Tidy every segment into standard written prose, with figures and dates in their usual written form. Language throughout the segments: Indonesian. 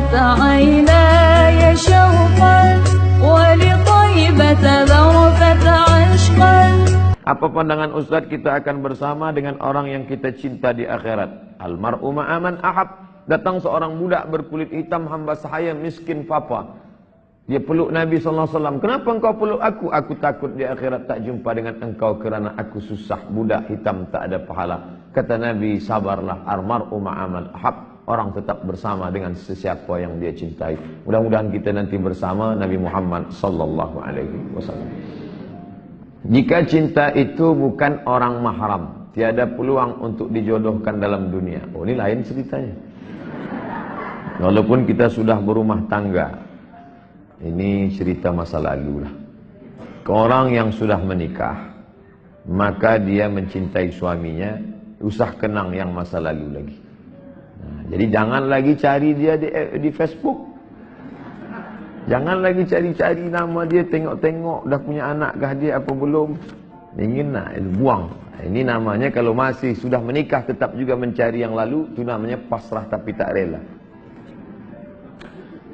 ذرفت عيناي شوقا ولطيبة ذرفت عشقا. Apa pandangan Ustadz kita akan bersama dengan orang yang kita cinta di akhirat? Almar'u ma'aman ahab. Datang seorang budak berkulit hitam, hamba sahaya, miskin papa. Dia peluk Nabi SAW. Kenapa engkau peluk aku? Aku takut di akhirat tak jumpa dengan engkau kerana aku susah. Budak hitam tak ada pahala. Kata Nabi, sabarlah. Almar'u ma'aman ahab. Orang tetap bersama dengan sesiapa yang dia cintai. Mudah-mudahan kita nanti bersama Nabi Muhammad SAW. Jika cinta itu bukan orang mahram, tiada peluang untuk dijodohkan dalam dunia. Oh, ini lain ceritanya. Walaupun kita sudah berumah tangga, ini cerita masa lalu lah. Orang yang sudah menikah, maka dia mencintai suaminya, usah kenang yang masa lalu lagi. Nah, jadi jangan lagi cari dia di Facebook. Jangan lagi cari-cari nama dia, tengok-tengok dah punya anak kah dia apa belum. Ingin nak buang. Ini namanya kalau masih sudah menikah tetap juga mencari yang lalu, itu namanya pasrah tapi tak rela.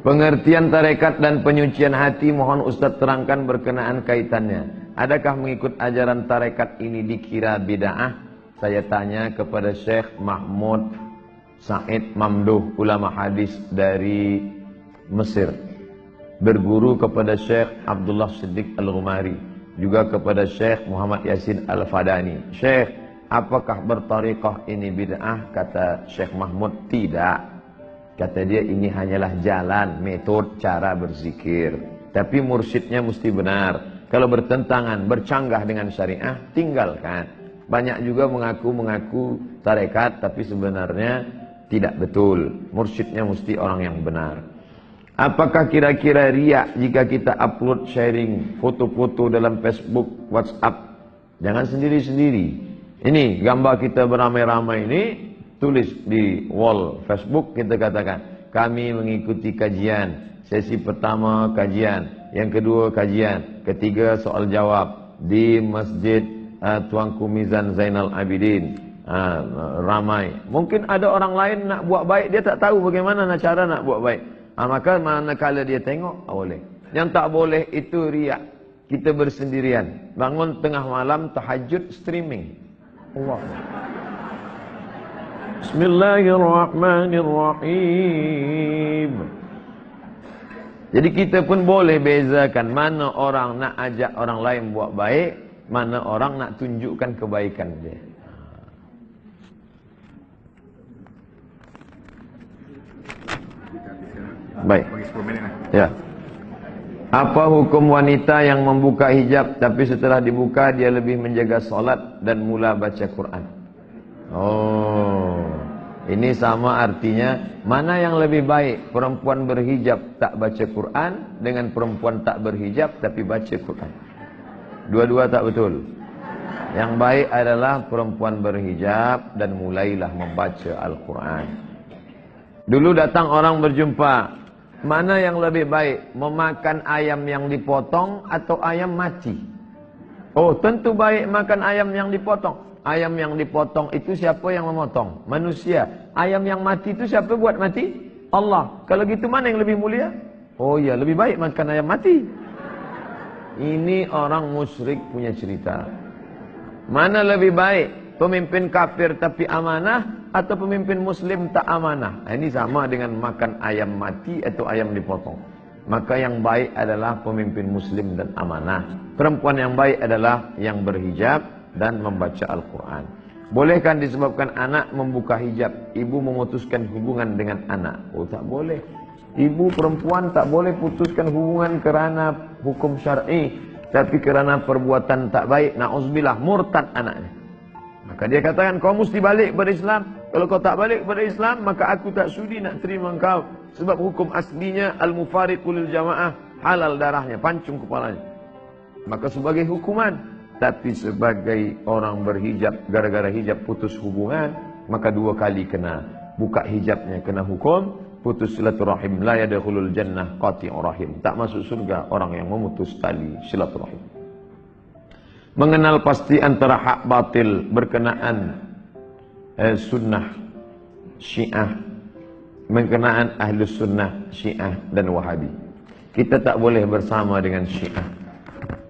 Pengertian tarekat dan penyucian hati mohon Ustaz terangkan berkenaan kaitannya. Adakah mengikut ajaran tarekat ini dikira bid'ah? Saya tanya kepada Syekh Mahmud Said Mamduh, ulama hadis dari Mesir. Berguru kepada Syekh Abdullah Siddiq Al-Ghumari, juga kepada Syekh Muhammad Yasin Al-Fadani. Syekh, apakah bertariqah ini bid'ah? Kata Syekh Mahmud, tidak. Kata dia ini hanyalah jalan, metode, cara berzikir. Tapi mursyidnya mesti benar. Kalau bertentangan, bercanggah dengan syariah, tinggalkan. Banyak juga mengaku-mengaku tarekat, tapi sebenarnya tidak betul. Mursyidnya mesti orang yang benar. Apakah kira-kira riak jika kita upload sharing foto-foto dalam Facebook, WhatsApp? Jangan sendiri-sendiri. Ini gambar kita beramai-ramai ini, tulis di wall Facebook, kita katakan, kami mengikuti kajian. Sesi pertama kajian, yang kedua kajian, ketiga soal jawab di Masjid Tuanku Mizan Zainal Abidin. Ramai. Mungkin ada orang lain nak buat baik, dia tak tahu bagaimana cara nak buat baik. Maka manakala dia tengok, boleh. Yang tak boleh itu riak. Kita bersendirian. Bangun tengah malam, tahajud, streaming. Allah. Bismillahirrahmanirrahim. Jadi kita pun boleh bezakan mana orang nak ajak orang lain buat baik, mana orang nak tunjukkan kebaikan dia. Baik. Ya. Apa hukum wanita yang membuka hijab tapi setelah dibuka dia lebih menjaga solat dan mula baca Quran? Oh, ini sama artinya mana yang lebih baik, perempuan berhijab tak baca Quran dengan perempuan tak berhijab tapi baca Quran? Dua-dua tak betul. Yang baik adalah perempuan berhijab dan mulailah membaca Al-Quran. Dulu datang orang berjumpa. Mana yang lebih baik, memakan ayam yang dipotong atau ayam mati? Oh, tentu baik makan ayam yang dipotong. Ayam yang dipotong itu siapa yang memotong? Manusia. Ayam yang mati itu siapa buat mati? Allah. Kalau gitu mana yang lebih mulia? Oh ya, lebih baik makan ayam mati. Ini orang musyrik punya cerita. Mana lebih baik? Pemimpin kafir tapi amanah atau pemimpin muslim tak amanah? Ini sama dengan makan ayam mati atau ayam dipotong. Maka yang baik adalah pemimpin muslim dan amanah. Perempuan yang baik adalah yang berhijab dan membaca Al-Quran. Bolehkan disebabkan anak membuka hijab, ibu memutuskan hubungan dengan anak? Oh, tak boleh. Ibu perempuan tak boleh putuskan hubungan kerana hukum syar'i, tapi kerana perbuatan tak baik, na'udzubillah, murtad anaknya. Maka dia katakan, kau mesti balik kepada Islam. Kalau kau tak balik kepada Islam, maka aku tak sudi nak terima engkau. Sebab hukum aslinya al-mufariqu lil jamaah, halal darahnya, pancung kepalanya. Maka sebagai hukuman, tapi sebagai orang berhijab, gara-gara hijab putus hubungan, maka dua kali kena. Buka hijabnya kena hukum, putus silaturahim, la yadkhulul jannah qati'ur rahim. Tak masuk surga orang yang memutus tali silaturahim. Mengenal pasti antara hak batil berkenaan sunnah Syiah berkenaan Ahlus Sunnah, Syiah dan Wahabi. Kita tak boleh bersama dengan Syiah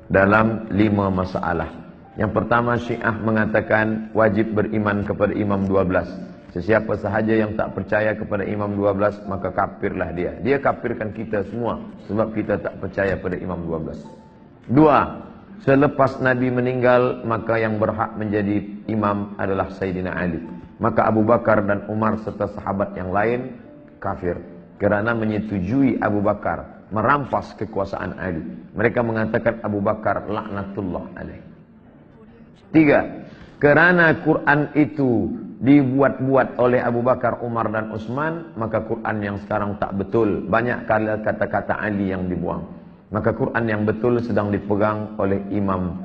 dalam 5 masalah. Yang pertama, Syiah mengatakan wajib beriman kepada Imam 12. Sesiapa sahaja yang tak percaya kepada Imam 12, maka kafirlah dia. Dia kafirkan kita semua sebab kita tak percaya pada Imam 12. 2. Selepas Nabi meninggal, maka yang berhak menjadi imam adalah Sayyidina Ali. Maka Abu Bakar dan Umar serta sahabat yang lain kafir kerana menyetujui Abu Bakar merampas kekuasaan Ali. Mereka mengatakan Abu Bakar laknatullah alaih. 3. Kerana Quran itu dibuat-buat oleh Abu Bakar, Umar dan Utsman, maka Quran yang sekarang tak betul. Banyak kata-kata Ali yang dibuang. Maka Quran yang betul sedang dipegang oleh imam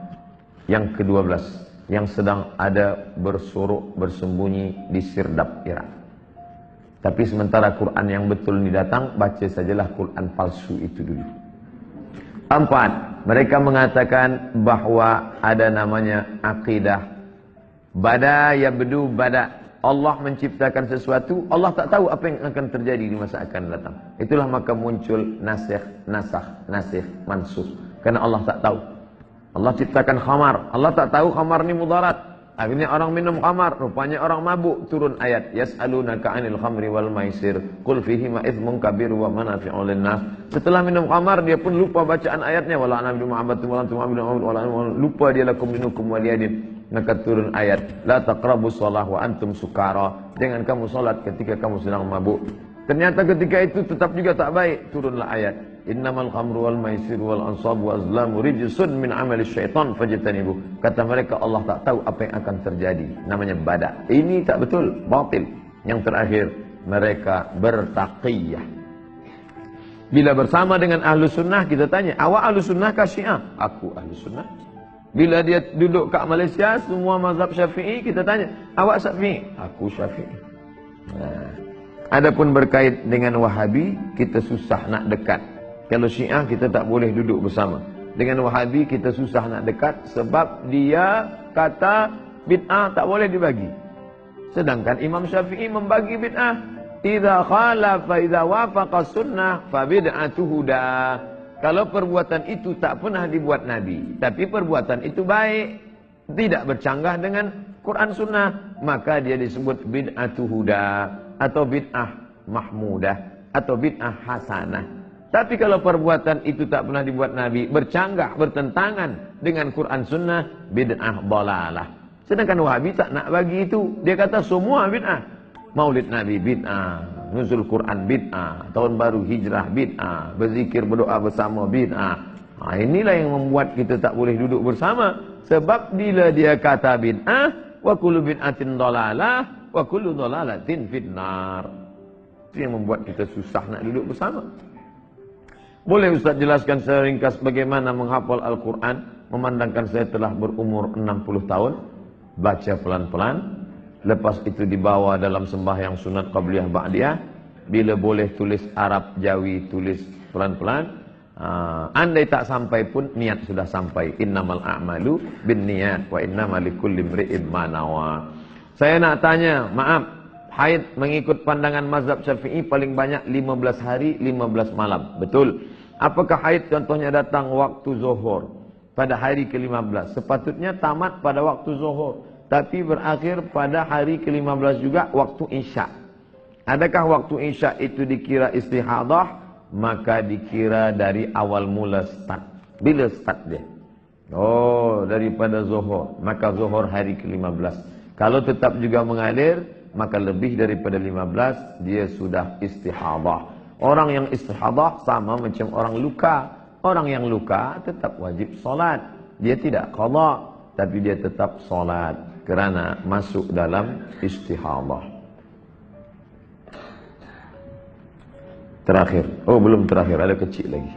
yang ke-12 yang sedang ada bersorok bersembunyi di Sirdap, Irak. Tapi sementara Quran yang betul ini datang, baca sajalah Quran palsu itu dulu. 4. Mereka mengatakan bahawa ada namanya akidah bada yabdu bada. Allah menciptakan sesuatu, Allah tak tahu apa yang akan terjadi di masa akan datang. Itulah maka muncul nasikh, mansukh. Karena Allah tak tahu. Allah ciptakan khamar, Allah tak tahu khamar ni mudarat. Akhirnya orang minum khamar, rupanya orang mabuk. Turun ayat, yas'alunaka 'anil khamri wal maisir, qul fihima itsmun kabir wa manafi'u lin-nas. Setelah minum khamar, dia pun lupa bacaan ayatnya, wala ana bi mu'abbatin wala antum mu'abbadun wala lupa dia lakum minukum waliyadin. Maka turun ayat, la taqrabus shalah wa antum sukara. Jangan kamu salat ketika kamu sedang mabuk. Ternyata ketika itu tetap juga tak baik. Turunlah ayat, innamal khamru wal maisir wal ansabu wal azlamu rijsun min amali syaitan fajtanibu. Kata mereka Allah tak tahu apa yang akan terjadi. Namanya bada. Ini tak betul, batil. Yang terakhir, mereka bertaqiyah. Bila bersama dengan Ahlus Sunnah, kita tanya, awak Ahlus Sunnah kah Syiah? Aku Ahlus Sunnah. Bila dia duduk kat Malaysia, semua mazhab Syafi'i, kita tanya, awak Syafi'i? Aku Syafi'i. Nah, adapun berkait dengan Wahabi, kita susah nak dekat. Kalau Syiah, kita tak boleh duduk bersama. Dengan Wahabi, kita susah nak dekat sebab dia kata bid'ah tak boleh dibagi. Sedangkan Imam Syafi'i membagi bid'ah. Idza khalafa idza wafaqa sunnah fa bid'atu huda. Kalau perbuatan itu tak pernah dibuat Nabi, tapi perbuatan itu baik, tidak bercanggah dengan Quran Sunnah, maka dia disebut bid'atu huda atau bid'ah mahmudah atau bid'ah hasanah. Tapi kalau perbuatan itu tak pernah dibuat Nabi, bercanggah, bertentangan dengan Quran Sunnah, bid'ah dalalah. Sedangkan Wahabi tak nak bagi itu. Dia kata semua bid'ah. Maulid Nabi bid'ah, nuzul Quran bid'ah, tahun baru hijrah bid'ah, berzikir berdoa bersama bid'ah. Inilah yang membuat kita tak boleh duduk bersama. Sebab bila dia kata bid'ah, wa kullu bid'atin dalalah, wa kullu dalalatin finnar. Itu yang membuat kita susah nak duduk bersama. Boleh Ustaz jelaskan secara ringkas bagaimana menghafal Al-Quran, memandangkan saya telah berumur 60 tahun, baca pelan-pelan. Lepas itu dibawa dalam sembahyang sunat qabliyah ba'diyah. Bila boleh tulis Arab, Jawi, tulis pelan-pelan. Andai tak sampai pun niat sudah sampai. Innamal a'malu bin niat wa innamal likulli imri'in ma nawa. Saya nak tanya, maaf, haid mengikut pandangan mazhab Syafi'i paling banyak 15 hari 15 malam. Betul. Apakah haid contohnya datang waktu zuhur pada hari ke-15? Sepatutnya tamat pada waktu zuhur, tapi berakhir pada hari ke-15 juga waktu isya. Adakah waktu isya itu dikira istihadah? Maka dikira dari awal mula start. Bila start dia? Oh, daripada zuhur. Maka zuhur hari ke-15. Kalau tetap juga mengalir, maka lebih daripada 15 dia sudah istihadah. Orang yang istihadah sama macam orang luka. Orang yang luka tetap wajib solat. Dia tidak qadha, tapi dia tetap solat kerana masuk dalam istihadah. Terakhir. Oh, belum terakhir, ada kecil lagi.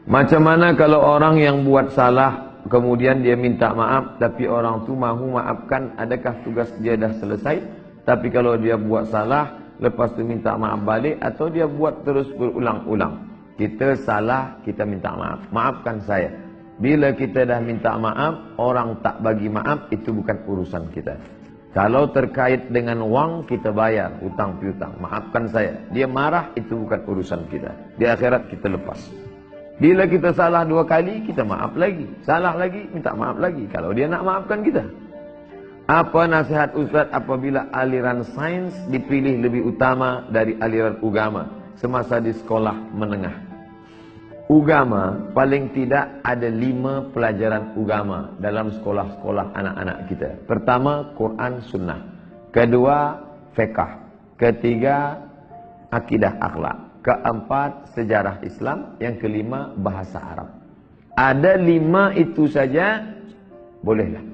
Macam mana kalau orang yang buat salah kemudian dia minta maaf tapi orang tu mahu maafkan, adakah tugas dia dah selesai? Tapi kalau dia buat salah lepas tu minta maaf balik, atau dia buat terus berulang-ulang? Kita salah, kita minta maaf. Maafkan saya. Bila kita dah minta maaf, orang tak bagi maaf, itu bukan urusan kita. Kalau terkait dengan wang, kita bayar hutang piutang. Maafkan saya. Dia marah, itu bukan urusan kita. Di akhirat kita lepas. Bila kita salah 2 kali, kita maaf lagi. Salah lagi, minta maaf lagi. Kalau dia nak maafkan kita. Apa nasihat Ustaz apabila aliran sains dipilih lebih utama dari aliran agama semasa di sekolah menengah? Agama, paling tidak ada 5 pelajaran agama dalam sekolah-sekolah anak-anak kita. Pertama, Quran Sunnah. Kedua, fiqh. Ketiga, akidah akhlak. Keempat, sejarah Islam. Yang kelima, bahasa Arab. Ada 5 itu saja, bolehlah.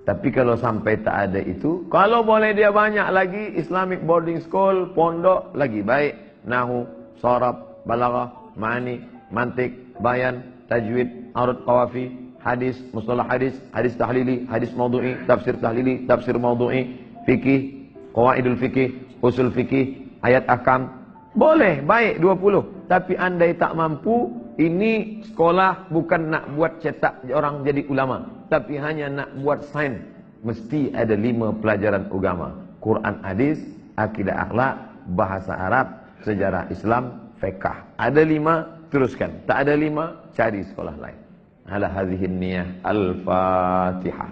Tapi kalau sampai tak ada itu, kalau boleh dia banyak lagi, Islamic boarding school, pondok, lagi baik. Nahu, Sarab, Balaghah, Ma'ani, Mantik, Bayan, Tajwid, Arud Qawafi, Hadis, Mustalah Hadis, Hadis Tahlili, Hadis Maudu'i, Tafsir Tahlili, Tafsir Maudu'i, Fikih, Qawaidul Fikih, Usul Fikih, Ayat Ahkam. Boleh, baik 20. Tapi andai tak mampu, ini sekolah bukan nak buat cetak orang jadi ulama, tapi hanya nak buat sains. Mesti ada 5 pelajaran agama. Quran, Hadis, akidah akhlak, bahasa Arab, sejarah Islam, fiqh. Ada 5, teruskan. Tak ada 5, cari sekolah lain. Ala hadhihi niyah. Al-Fatihah.